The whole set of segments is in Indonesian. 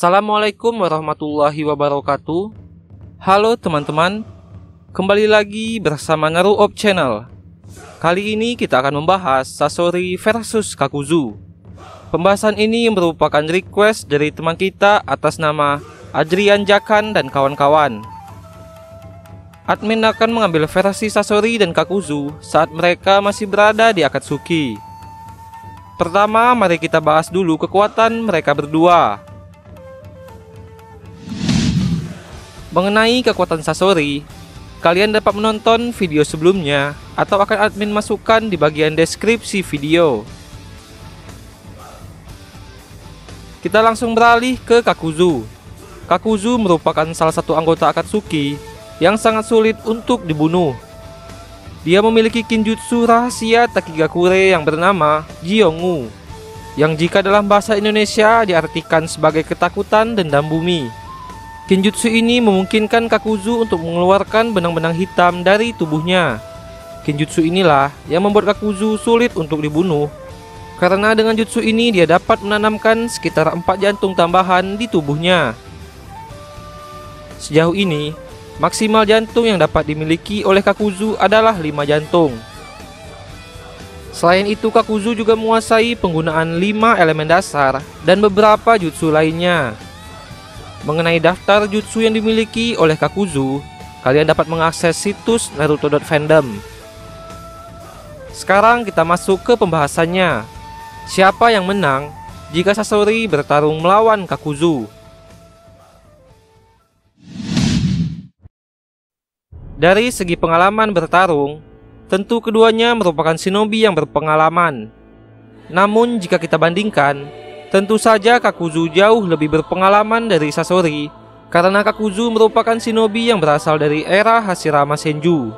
Assalamualaikum warahmatullahi wabarakatuh. Halo teman-teman, kembali lagi bersama Naruop Channel. Kali ini kita akan membahas Sasori versus Kakuzu. Pembahasan ini merupakan request dari teman kita atas nama Adrian Jakan dan kawan-kawan. Admin akan mengambil versi Sasori dan Kakuzu saat mereka masih berada di Akatsuki. Pertama, mari kita bahas dulu kekuatan mereka berdua. Mengenai kekuatan Sasori, kalian dapat menonton video sebelumnya atau akan admin masukkan di bagian deskripsi video. Kita langsung beralih ke Kakuzu. Kakuzu merupakan salah satu anggota Akatsuki yang sangat sulit untuk dibunuh. Dia memiliki kinjutsu rahasia Takigakure yang bernama Jiyongu, yang jika dalam bahasa Indonesia diartikan sebagai ketakutan dendam bumi. Kinjutsu ini memungkinkan Kakuzu untuk mengeluarkan benang-benang hitam dari tubuhnya. Kinjutsu inilah yang membuat Kakuzu sulit untuk dibunuh, karena dengan jutsu ini dia dapat menanamkan sekitar 4 jantung tambahan di tubuhnya. Sejauh ini, maksimal jantung yang dapat dimiliki oleh Kakuzu adalah 5 jantung. Selain itu, Kakuzu juga menguasai penggunaan 5 elemen dasar dan beberapa jutsu lainnya. Mengenai daftar jutsu yang dimiliki oleh Kakuzu, kalian dapat mengakses situs naruto.fandom. Sekarang kita masuk ke pembahasannya. Siapa yang menang jika Sasori bertarung melawan Kakuzu? Dari segi pengalaman bertarung, tentu keduanya merupakan shinobi yang berpengalaman. Namun jika kita bandingkan, tentu saja Kakuzu jauh lebih berpengalaman dari Sasori, karena Kakuzu merupakan shinobi yang berasal dari era Hashirama Senju.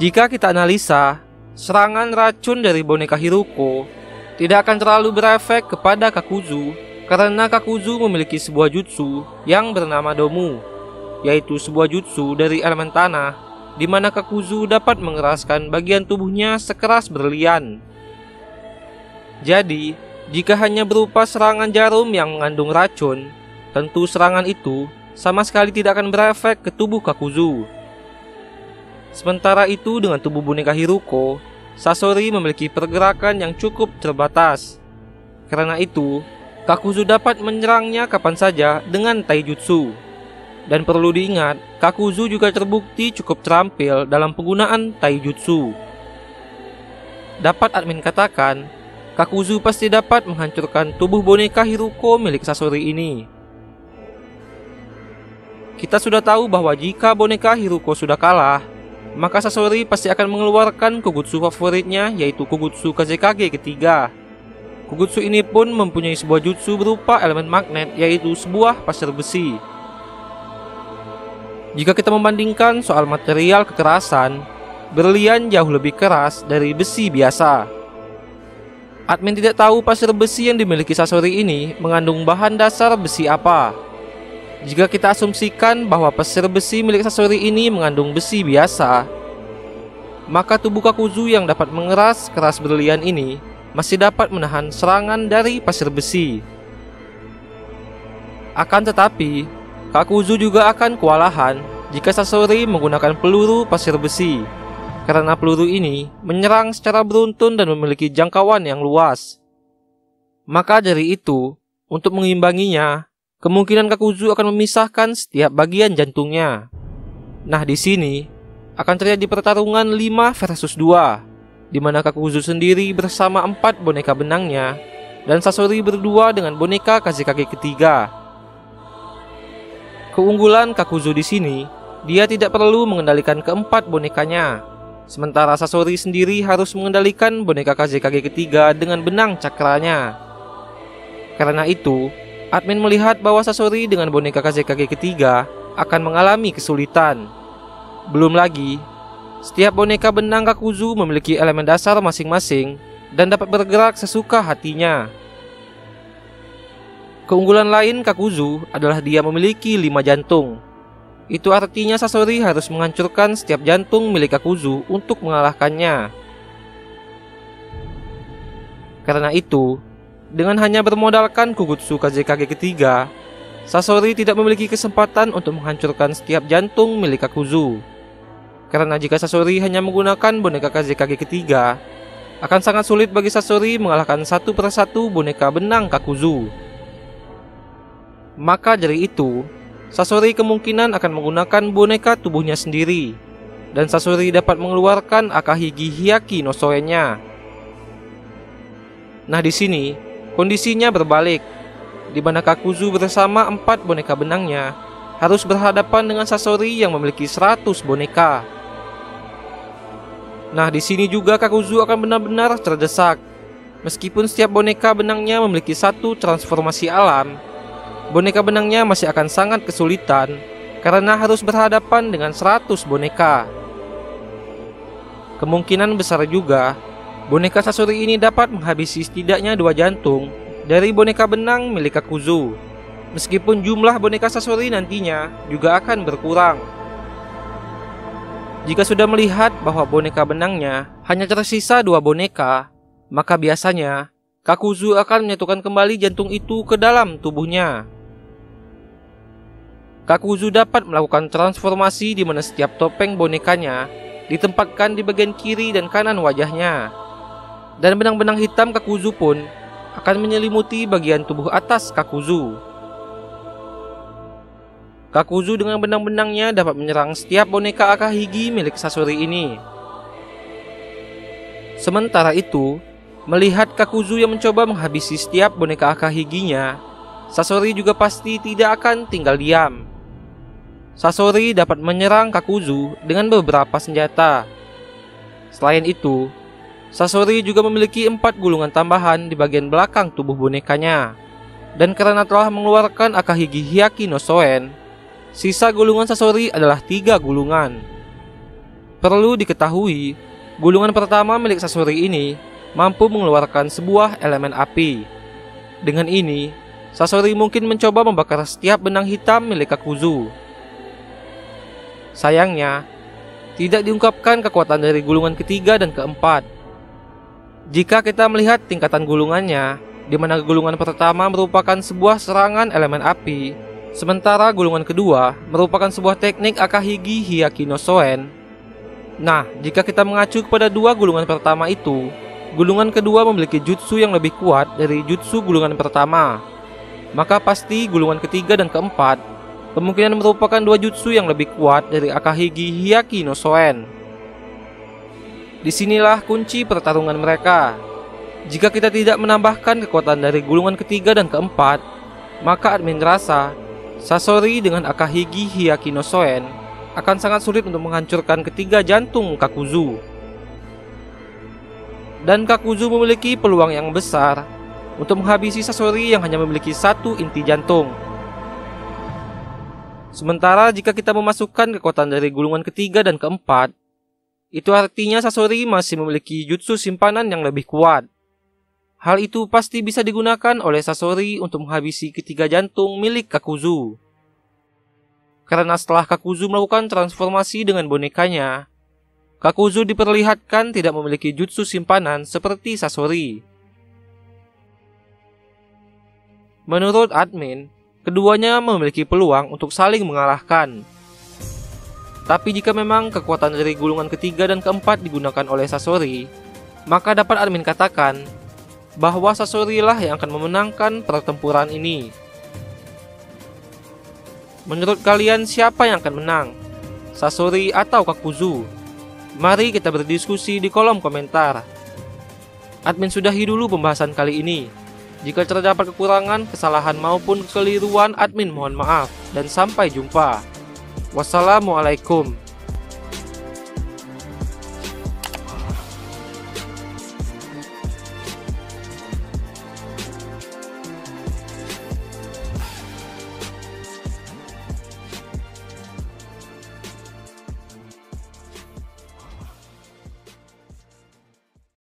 Jika kita analisa, serangan racun dari boneka Hiruko tidak akan terlalu berefek kepada Kakuzu, karena Kakuzu memiliki sebuah jutsu yang bernama Domu, yaitu sebuah jutsu dari elemen tanah, di mana Kakuzu dapat mengeraskan bagian tubuhnya sekeras berlian. Jadi, jika hanya berupa serangan jarum yang mengandung racun, tentu serangan itu sama sekali tidak akan berefek ke tubuh Kakuzu. Sementara itu dengan tubuh boneka Hiruko, Sasori memiliki pergerakan yang cukup terbatas. Karena itu, Kakuzu dapat menyerangnya kapan saja dengan taijutsu. Dan perlu diingat, Kakuzu juga terbukti cukup terampil dalam penggunaan taijutsu. Dapat admin katakan, Kakuzu pasti dapat menghancurkan tubuh boneka Hiruko milik Sasori ini. Kita sudah tahu bahwa jika boneka Hiruko sudah kalah, maka Sasori pasti akan mengeluarkan Kugutsu favoritnya, yaitu Kugutsu Kazekage ketiga. Kugutsu ini pun mempunyai sebuah jutsu berupa elemen magnet, yaitu sebuah pasir besi. Jika kita membandingkan soal material kekerasan, berlian jauh lebih keras dari besi biasa. Admin tidak tahu pasir besi yang dimiliki Sasori ini mengandung bahan dasar besi apa. Jika kita asumsikan bahwa pasir besi milik Sasori ini mengandung besi biasa, maka tubuh Kakuzu yang dapat mengeras keras berlian ini masih dapat menahan serangan dari pasir besi. Akan tetapi, Kakuzu juga akan kewalahan jika Sasori menggunakan peluru pasir besi, karena peluru ini menyerang secara beruntun dan memiliki jangkauan yang luas. Maka dari itu, untuk mengimbanginya, kemungkinan Kakuzu akan memisahkan setiap bagian jantungnya. Nah, di sini akan terjadi pertarungan 5 versus 2, di mana Kakuzu sendiri bersama 4 boneka benangnya, dan Sasori berdua dengan boneka Kazekage ketiga. Keunggulan Kakuzu di sini, dia tidak perlu mengendalikan keempat bonekanya. Sementara Sasori sendiri harus mengendalikan boneka Kazekage ketiga dengan benang cakranya. Karena itu, admin melihat bahwa Sasori dengan boneka Kazekage ketiga akan mengalami kesulitan. Belum lagi, setiap boneka benang Kakuzu memiliki elemen dasar masing-masing dan dapat bergerak sesuka hatinya. Keunggulan lain Kakuzu adalah dia memiliki 5 jantung. Itu artinya Sasori harus menghancurkan setiap jantung milik Kakuzu untuk mengalahkannya. Karena itu, Dengan hanya bermodalkan Kugutsu Kazekage ketiga, Sasori tidak memiliki kesempatan untuk menghancurkan setiap jantung milik Kakuzu. Karena jika Sasori hanya menggunakan boneka Kazekage ketiga, akan sangat sulit bagi Sasori mengalahkan satu persatu boneka benang Kakuzu. Maka dari itu, Sasori kemungkinan akan menggunakan boneka tubuhnya sendiri, dan Sasori dapat mengeluarkan Akahigi Hyaki no Soen-nya. Nah, di sini kondisinya berbalik, di mana Kakuzu bersama 4 boneka benangnya harus berhadapan dengan Sasori yang memiliki 100 boneka. Nah, di sini juga Kakuzu akan benar-benar terdesak. Meskipun setiap boneka benangnya memiliki satu transformasi alam, boneka benangnya masih akan sangat kesulitan karena harus berhadapan dengan 100 boneka. Kemungkinan besar juga boneka Sasori ini dapat menghabisi setidaknya 2 jantung dari boneka benang milik Kakuzu. Meskipun jumlah boneka Sasori nantinya juga akan berkurang. Jika sudah melihat bahwa boneka benangnya hanya tersisa 2 boneka, maka biasanya Kakuzu akan menyatukan kembali jantung itu ke dalam tubuhnya. Kakuzu dapat melakukan transformasi di mana setiap topeng bonekanya ditempatkan di bagian kiri dan kanan wajahnya. Dan benang-benang hitam Kakuzu pun akan menyelimuti bagian tubuh atas Kakuzu. Kakuzu dengan benang-benangnya dapat menyerang setiap boneka Akahigi milik Sasori ini. Sementara itu, melihat Kakuzu yang mencoba menghabisi setiap boneka Akahiginya, Sasori juga pasti tidak akan tinggal diam. Sasori dapat menyerang Kakuzu dengan beberapa senjata. Selain itu, Sasori juga memiliki 4 gulungan tambahan di bagian belakang tubuh bonekanya. Dan karena telah mengeluarkan Akahigi Hyaki no Soen, sisa gulungan Sasori adalah 3 gulungan. Perlu diketahui, gulungan pertama milik Sasori ini mampu mengeluarkan sebuah elemen api. Dengan ini, Sasori mungkin mencoba membakar setiap benang hitam milik Kakuzu. Sayangnya, tidak diungkapkan kekuatan dari gulungan ketiga dan keempat. Jika kita melihat tingkatan gulungannya, di mana gulungan pertama merupakan sebuah serangan elemen api, sementara gulungan kedua merupakan sebuah teknik Akahigi Hyaki no Soen. Nah, jika kita mengacu kepada 2 gulungan pertama itu, gulungan kedua memiliki jutsu yang lebih kuat dari jutsu gulungan pertama. Maka pasti gulungan ketiga dan keempat kemungkinan merupakan 2 jutsu yang lebih kuat dari Akahigi Hyaki no Soen. Disinilah kunci pertarungan mereka. Jika kita tidak menambahkan kekuatan dari gulungan ketiga dan keempat, maka admin rasa Sasori dengan Akahigi Hyaki no Soen akan sangat sulit untuk menghancurkan ketiga jantung Kakuzu. Dan Kakuzu memiliki peluang yang besar untuk menghabisi Sasori yang hanya memiliki 1 inti jantung. Sementara jika kita memasukkan kekuatan dari gulungan ketiga dan keempat, itu artinya Sasori masih memiliki jutsu simpanan yang lebih kuat. Hal itu pasti bisa digunakan oleh Sasori untuk menghabisi ketiga jantung milik Kakuzu. Karena setelah Kakuzu melakukan transformasi dengan bonekanya, Kakuzu diperlihatkan tidak memiliki jutsu simpanan seperti Sasori. Menurut admin, keduanya memiliki peluang untuk saling mengalahkan. Tapi jika memang kekuatan dari gulungan ketiga dan keempat digunakan oleh Sasori, maka dapat admin katakan bahwa Sasori lah yang akan memenangkan pertempuran ini. Menurut kalian siapa yang akan menang? Sasori atau Kakuzu? Mari kita berdiskusi di kolom komentar. Admin sudahi dulu pembahasan kali ini. Jika terdapat kekurangan, kesalahan maupun kekeliruan, admin mohon maaf dan sampai jumpa. Wassalamualaikum.